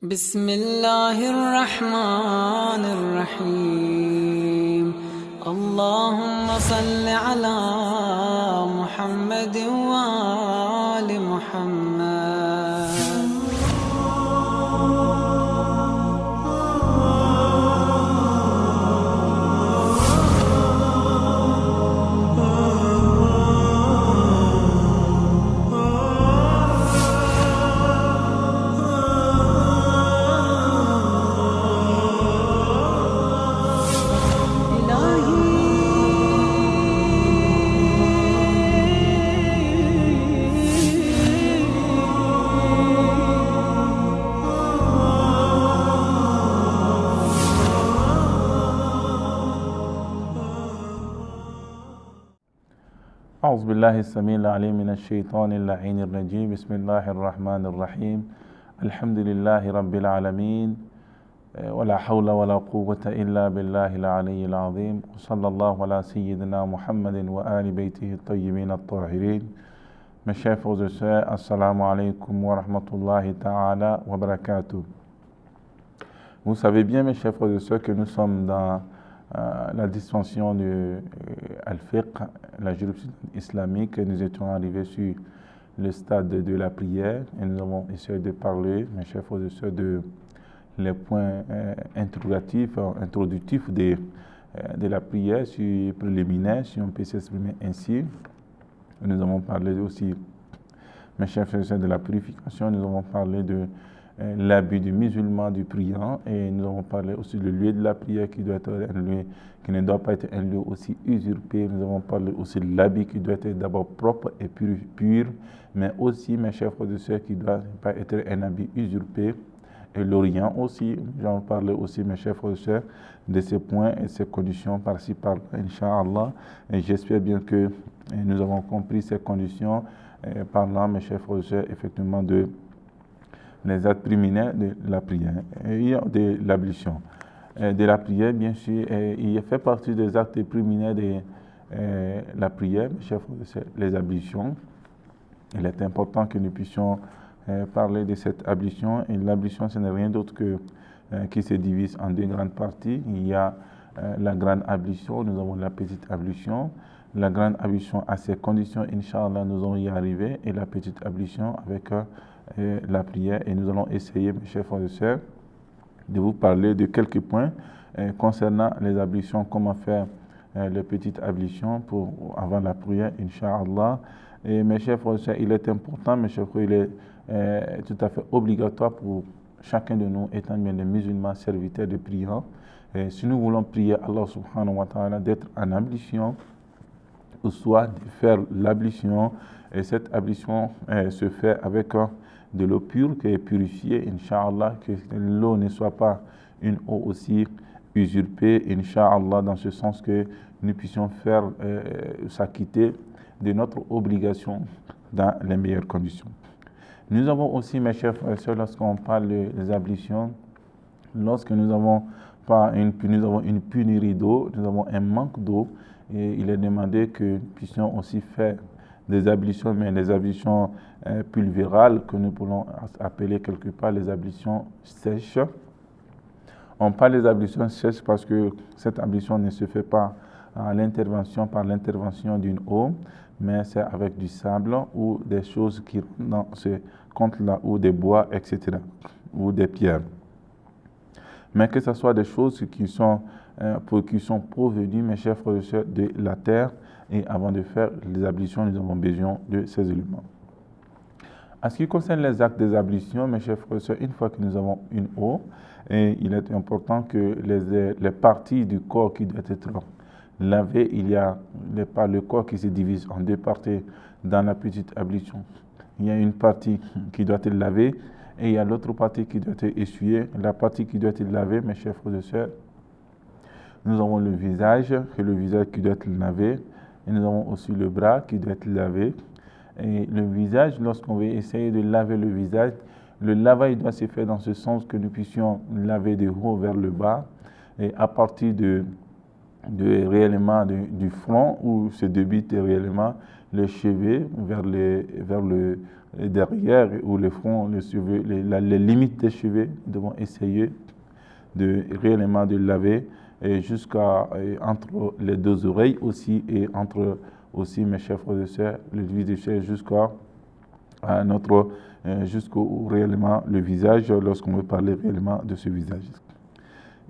بسم الله الرحمن الرحيم. اللهم صل على محمد وآل محمد. أعوذ بالله السميع العليم من الشيطان اللعين الرجيم. بسم الله الرحمن الرحيم. الحمد لله رب العالمين، ولا حول ولا قوة إلا بالله العلي العظيم. وصلى الله على سيدنا محمد وآل بيته الطيبين الطاهرين. Mes chers frères et sœurs, assalamu alaikum wa rahmatullahi ta'ala wa barakatuh. Vous savez bien, mes chers frères et sœurs, que nous sommes dans la dimension de Al-Fiqh, la jurisprudence islamique. Nous étions arrivés sur le stade de la prière et nous avons essayé de parler, mes chers frères et sœurs, de les points introductifs de la prière, sur préliminaire, si on peut s'exprimer ainsi. Nous avons parlé aussi, mes chers frères et sœurs, de la purification. Nous avons parlé de l'habit du musulman, du priant, et nous avons parlé aussi du lieu de la prière qui doit être un lieu qui ne doit pas être un lieu aussi usurpé. Nous avons parlé aussi de l'habit qui doit être d'abord propre et pur, mais aussi, mes chers frères et sœurs, qui ne doit pas être un habit usurpé. Et l'Orient aussi, j'en parlais aussi, mes chers frères et sœurs, de ces points et ces conditions par-ci, par-là, Inch'Allah. Et j'espère bien que nous avons compris ces conditions, parlant, mes chers frères et sœurs, effectivement, de les actes préliminaires de la prière et de l'ablution. De la prière, bien sûr, il fait partie des actes préliminaires de la prière, mes chers frères et sœurs, les ablutions. Il est important que nous puissions parler de cette ablution. Et l'ablution, ce n'est rien d'autre que qui se divise en deux grandes parties. Il y a la grande ablution, nous avons la petite ablution. La grande ablution à ses conditions, Inch'Allah, nous allons y arriver, et la petite ablution avec la prière. Et nous allons essayer, mes chers frères et sœurs, de vous parler de quelques points concernant les ablutions, comment faire les petites ablutions avant la prière, Inch'Allah. Et mes chers frères et sœurs, il est important, mes chers frères, il est tout à fait obligatoire pour chacun de nous, étant bien des musulmans, serviteurs de priants, si nous voulons prier Allah subhanahu wa ta'ala, d'être en ablution, ou soit de faire l'ablution. Et cette ablution se fait avec de l'eau pure qui est purifiée, Inch'Allah, que l'eau ne soit pas une eau aussi usurpée, Inch'Allah, dans ce sens que nous puissions faire s'acquitter de notre obligation dans les meilleures conditions. Nous avons aussi, mes chers frères et sœurs, lorsqu'on parle des ablutions, lorsque nous avons une pénurie d'eau, nous avons un manque d'eau, et il est demandé que nous puissions aussi faire des ablutions, mais des ablutions pulvérales, que nous pouvons appeler quelque part les ablutions sèches. On parle des ablutions sèches parce que cette ablution ne se fait pas par l'intervention d'une eau, mais c'est avec du sable ou des choses qui rentrent dans ce compte-là, ou des bois, etc., ou des pierres. Mais que ce soit des choses qui sont provenues, mes chers frères et sœurs, de la terre, et avant de faire les ablutions, nous avons besoin de ces éléments. En ce qui concerne les actes des ablutions, mes chers frères et sœurs, une fois que nous avons une eau, et il est important que les parties du corps qui doivent être lavées, il y a le corps qui se divise en deux parties dans la petite ablution. Il y a une partie qui doit être lavée, et il y a l'autre partie qui doit être essuyée. La partie qui doit être lavée, mes chers frères et sœurs, nous avons le visage qui doit être lavé, et nous avons aussi le bras qui doit être lavé. Et le visage, lorsqu'on veut essayer de laver le visage, le lavage doit se faire dans ce sens que nous puissions laver de haut vers le bas, et à partir réellement du front, où se débute réellement les cheveux vers derrière ou le front, les limites des cheveux. Nous devons essayer réellement de laver jusqu'à entre les deux oreilles aussi et entre aussi, mes chers frères et sœurs, le visage jusqu'au réellement le visage lorsqu'on veut parler réellement de ce visage.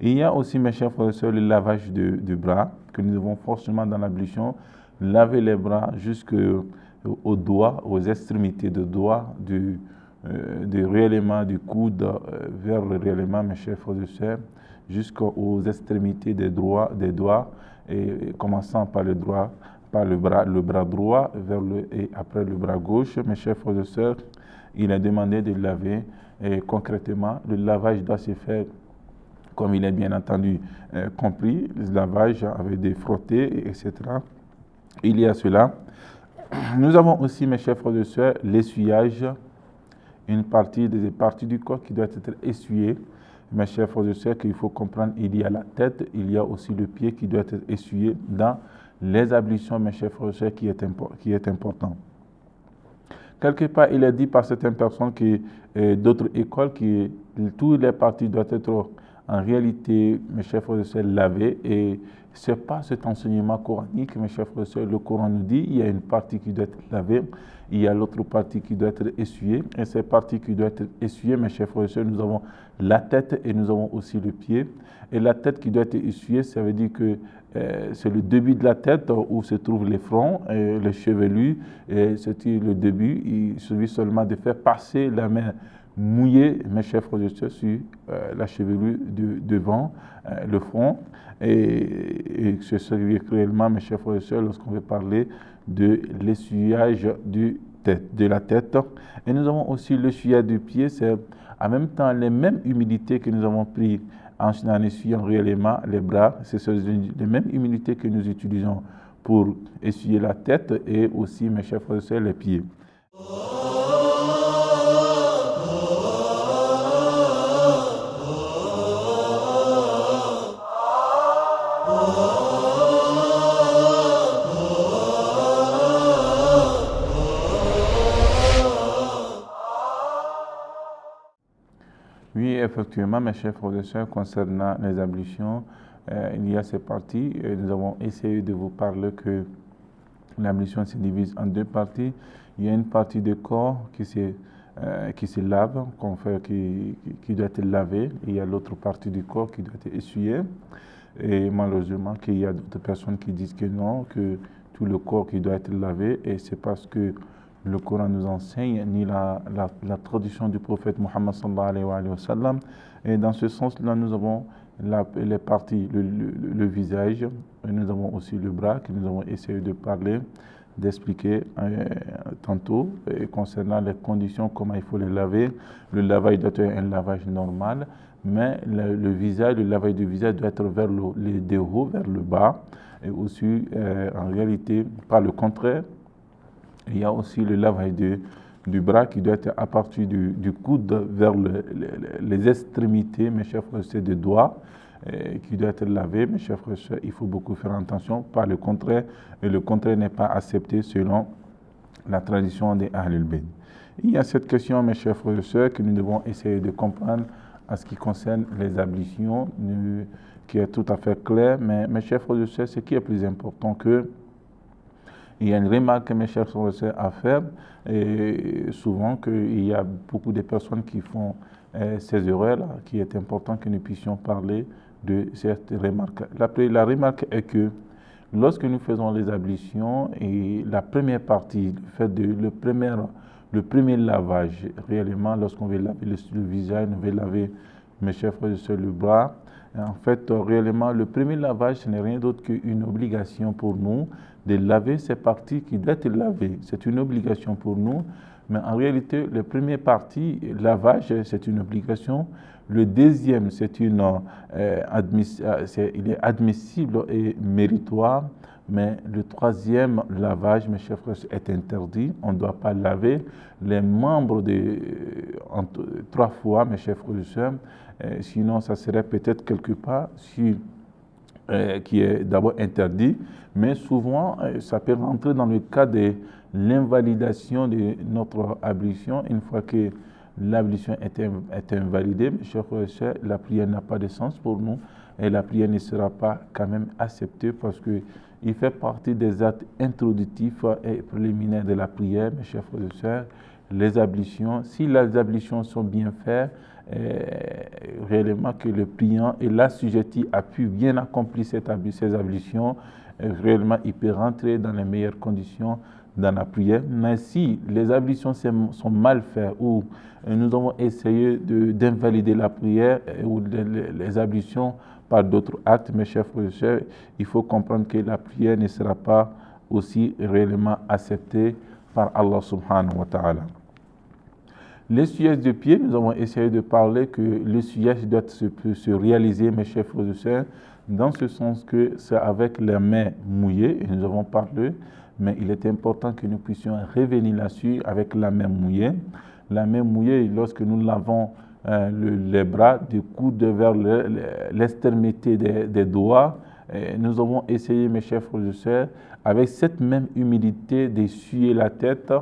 Et il y a aussi, mes chers frères et sœurs, le lavage de bras que nous devons forcément dans l'ablution laver les bras jusqu'aux doigts, aux extrémités de doigts réellement du coude vers le réellement, mes chers frères et sœurs, jusqu'aux extrémités des doigts et commençant par le bras droit et après le bras gauche. Mes chers frères et sœurs, il est demandé de laver et concrètement, le lavage doit se faire comme il est bien entendu compris, le lavage avec des frottés, etc. Il y a cela. Nous avons aussi, mes chers frères et sœurs, l'essuyage, une partie des parties du corps qui doit être essuyée. Mes chers frères et sœurs, qu'il faut comprendre, il y a la tête, il y a aussi le pied qui doit être essuyé dans les ablutions, mes chers frères et sœurs, qui est important. Quelque part, il est dit par certaines personnes d'autres écoles que toutes les parties doivent être en réalité, mes chers frères et sœurs, lavées. Et ce n'est pas cet enseignement coranique, mes chers frères et sœurs. Le Coran nous dit il y a une partie qui doit être lavée, il y a l'autre partie qui doit être essuyée. Et cette partie qui doit être essuyée, mes chers frères et sœurs, nous avons la tête et nous avons aussi le pied. Et la tête qui doit être essuyée, ça veut dire que c'est le début de la tête où se trouvent les fronts, et les chevelus. Et c'est le début. Il suffit seulement de faire passer la main mouillée, mes chers frères et sœurs, sur la chevelure devant le front. Et c'est ce qui est réellement, mes chers frères et sœurs, lorsqu'on veut parler de l'essuyage de la tête. Et nous avons aussi l'essuyage du pied, c'est en même temps les mêmes humilités que nous avons pris en essuyant réellement les bras. C'est les mêmes humilités que nous utilisons pour essuyer la tête et aussi, mes chers frères et sœurs, les pieds. Oui, effectivement, mes chers frères et sœurs, concernant les ablutions, il y a ces parties. Nous avons essayé de vous parler que l'ablution se divise en deux parties. Il y a une partie du corps qui se lave, qui doit être lavée. Il y a l'autre partie du corps qui doit être essuyée. Et malheureusement, il y a d'autres personnes qui disent que non, que tout le corps qui doit être lavé. Et c'est parce que le Coran nous enseigne, ni la tradition du prophète Muhammad sallallahu alayhi wa sallam. Et dans ce sens-là, nous avons les parties, le visage, et nous avons aussi le bras, que nous avons essayé de parler, d'expliquer tantôt, concernant les conditions, comment il faut les laver. Le lavage doit être un lavage normal, mais le lavage du visage doit être vers le haut, vers le bas, et aussi, en réalité, par le contraire. Il y a aussi le lavage du bras qui doit être à partir du coude vers les extrémités, mes chers frères et sœurs, des doigts, qui doit être lavé. Mes chers frères et sœurs, il faut beaucoup faire attention, par le contraire, et le contraire n'est pas accepté selon la tradition des Ahlul Bayt. Il y a cette question, mes chers frères et sœurs, que nous devons essayer de comprendre en ce qui concerne les ablutions, qui est tout à fait clair, mais mes chers frères et sœurs, ce qui est plus important il y a une remarque, mes chers frères et sœurs, à faire, et souvent qu'il y a beaucoup de personnes qui font ces erreurs-là, qui est important que nous puissions parler de cette remarque. La remarque est que lorsque nous faisons les ablutions, et la première partie, le premier lavage, réellement, lorsqu'on veut laver le visage, on veut laver, mes chers frères et sœurs, le bras, en fait, réellement, le premier lavage, ce n'est rien d'autre qu'une obligation pour nous de laver ces parties qui doivent être lavées. C'est une obligation pour nous, mais en réalité, la première partie, lavage, c'est une obligation. Le deuxième, il est admissible et méritoire, mais le troisième lavage, mes chers frères, est interdit. On ne doit pas laver les membres 3 fois, mes chers frères et sœurs. Sinon, ça serait peut-être quelque part sur qui est d'abord interdit, mais souvent ça peut rentrer dans le cas de l'invalidation de notre ablution. Une fois que l'ablution est invalidée, mes chers frères et sœurs, la prière n'a pas de sens pour nous et la prière ne sera pas quand même acceptée parce qu'il fait partie des actes introductifs et préliminaires de la prière, mes chers frères et sœurs. Les ablutions, si les ablutions sont bien faites, réellement que le priant et l'assujetti a pu bien accomplir ces ablutions, réellement il peut rentrer dans les meilleures conditions dans la prière. Mais si les ablutions sont mal faites ou nous avons essayé d'invalider la prière ou les ablutions par d'autres actes, mes chers frères et sœurs, il faut comprendre que la prière ne sera pas aussi réellement acceptée par Allah subhanahu wa ta'ala. L'essuyage de pied, nous avons essayé de parler que l'essuyage doit se réaliser, mes chers frères et sœurs, dans ce sens que c'est avec les mains mouillées, et nous avons parlé, mais il est important que nous puissions revenir là-dessus avec la main mouillée. La main mouillée, lorsque nous lavons les bras du coude vers l'extrémité des doigts, nous avons essayé, mes chers frères et sœurs, avec cette même humilité d'essuyer la tête,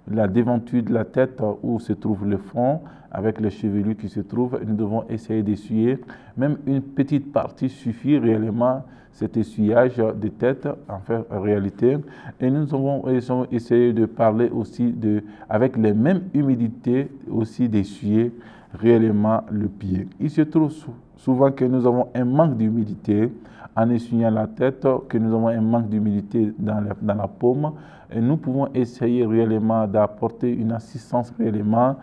la déventure de la tête où se trouve le front, avec les chevelus qui se trouvent, nous devons essayer d'essuyer. Même une petite partie suffit réellement, cet essuyage de tête, en réalité. Et nous avons essayé de parler aussi, avec les mêmes humilités, aussi d'essuyer réellement le pied. Il se trouve souvent que nous avons un manque d'humilité en essuyant la tête, que nous avons un manque d'humilité dans la paume. Et nous pouvons essayer réellement d'apporter une assistance réellement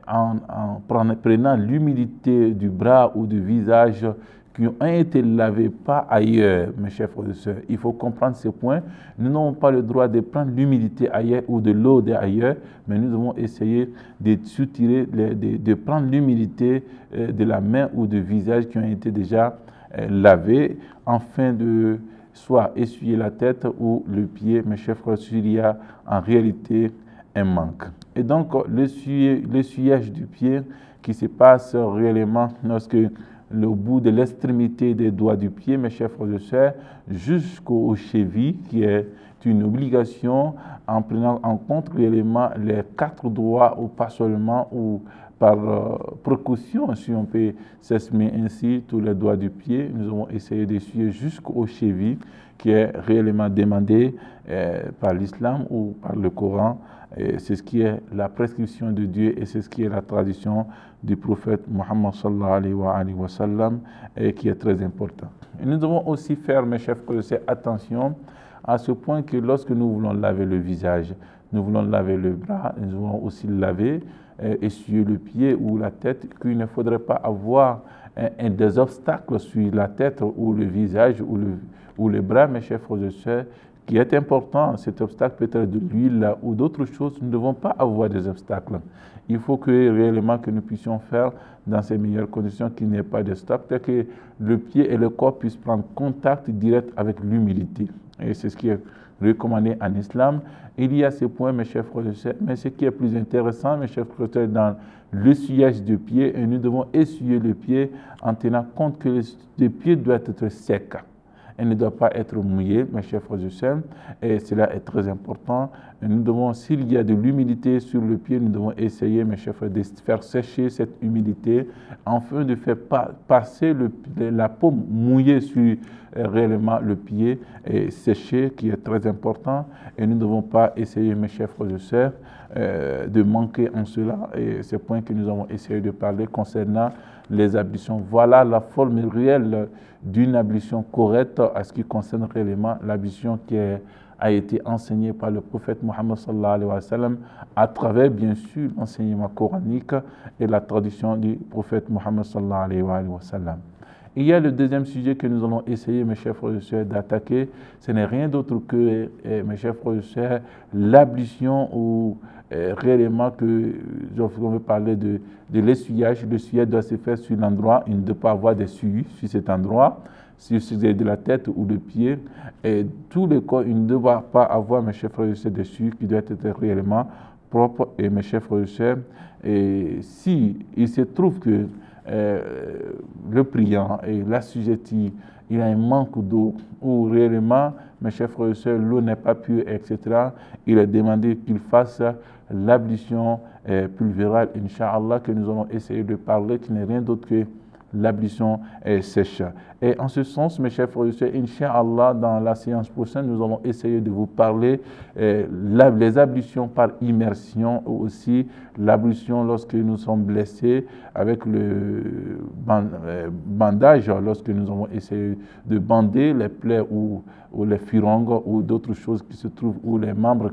en prenant l'humilité du bras ou du visage qui ont été lavés pas ailleurs, mes chers frères et sœurs. Il faut comprendre ce point. Nous n'avons pas le droit de prendre l'humilité ailleurs ou de l'eau d'ailleurs, mais nous devons essayer de soutirer, de prendre l'humilité de la main ou du visage qui ont été déjà lavés, afin de soit essuyer la tête ou le pied, mes chers frères, il y a en réalité un manque. Et donc, l'essuyage du pied qui se passe réellement lorsque le bout de l'extrémité des doigts du pied, mes chers frères et sœurs, jusqu'aux chevilles, qui est une obligation en prenant en compte réellement les 4 doigts, ou pas seulement, ou par précaution, si on peut s'exprimer ainsi, tous les doigts du pied. Nous avons essayé d'essuyer jusqu'aux chevilles, qui est réellement demandé par l'islam ou par le Coran. C'est ce qui est la prescription de Dieu et c'est ce qui est la tradition du prophète Muhammad sallallahu alayhi wa sallam, et qui est très important. Et nous devons aussi faire, mes chers frères, attention à ce point que lorsque nous voulons laver le visage, nous voulons laver le bras, nous voulons aussi laver, essuyer le pied ou la tête, qu'il ne faudrait pas avoir des obstacles sur la tête ou le visage ou le bras, mes chers frères et sœurs, qui est important. Cet obstacle peut être de l'huile ou d'autres choses. Nous ne devons pas avoir des obstacles. Il faut que réellement que nous puissions faire dans ces meilleures conditions, qu'il n'y ait pas d'obstacle, que le pied et le corps puissent prendre contact direct avec l'humilité. Et c'est ce qui est recommandé en islam. Il y a ces points, mes chers frères et sœurs, mais ce qui est plus intéressant, mes chers frères et sœurs, dans l'essuyage du pied, et nous devons essuyer le pied en tenant compte que le pied doit être sec. Elle ne doit pas être mouillée, mes chers frères et sœurs, et cela est très important. Et nous devons, s'il y a de l'humidité sur le pied, nous devons essayer, mes chers frères, de faire sécher cette humidité, afin de faire passer la paume mouillée sur réellement le pied et sécher, qui est très important. Et nous ne devons pas essayer, mes chers frères et sœurs, de manquer en cela. Et c'est le point que nous avons essayé de parler concernant les ablutions. Voilà la forme réelle d'une ablution correcte à ce qui concerne réellement l'ablution qui a été enseignée par le prophète Muhammad sallallahu alayhi wa sallam, à travers bien sûr l'enseignement coranique et la tradition du prophète Muhammad sallallahu alayhi wa sallam. Il y a le deuxième sujet que nous allons essayer, mes chers frères et sœurs, d'attaquer. Ce n'est rien d'autre que, mes chers frères et sœurs, l'ablution ou réellement que, on veut parler de l'essuyage. L'essuyage doit se faire sur l'endroit, il ne doit pas avoir des suies sur cet endroit, si c'est de la tête ou de pied. Et tout le corps, il ne doit pas avoir, mes chers frères et sœurs, des suies qui doivent être réellement propres. Et mes chers frères et sœurs, et si il se trouve que le priant et l'assujetti, il a un manque d'eau, ou réellement, mes chers frères et sœurs, l'eau n'est pas pure, etc., il est demandé qu'il fasse l'ablution pulvérale, Inch'Allah, que nous allons essayer de parler, qui n'est rien d'autre que l'ablution sèche. Et en ce sens, mes chers frères et sœurs, Inch'Allah, dans la séance prochaine, nous allons essayer de vous parler les ablutions par immersion, ou aussi l'ablution lorsque nous sommes blessés avec le bandage, lorsque nous avons essayé de bander les plaies ou les furongues ou d'autres choses qui se trouvent, ou les membres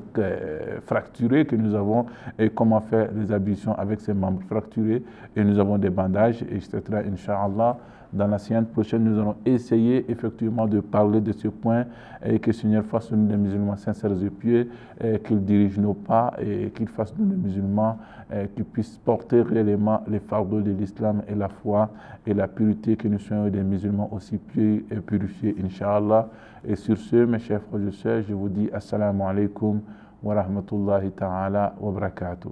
fracturés que nous avons, et comment faire les ablutions avec ces membres fracturés, et nous avons des bandages, etc. Inch'Allah, dans la séance prochaine, nous allons essayer effectivement de parler de ce point, et que le Seigneur fasse de nous des musulmans sincères et pieux, qu'il dirige nos pas, et qu'il fasse de nous des musulmans qui puissent porter réellement les fardeaux de l'islam et la foi et la pureté, que nous soyons des musulmans aussi pieux et purifiés, Inch'Allah. Et sur ce, mes chers frères et sœurs, je vous dis assalamu alaikum wa rahmatullahi ta'ala wa barakatuh.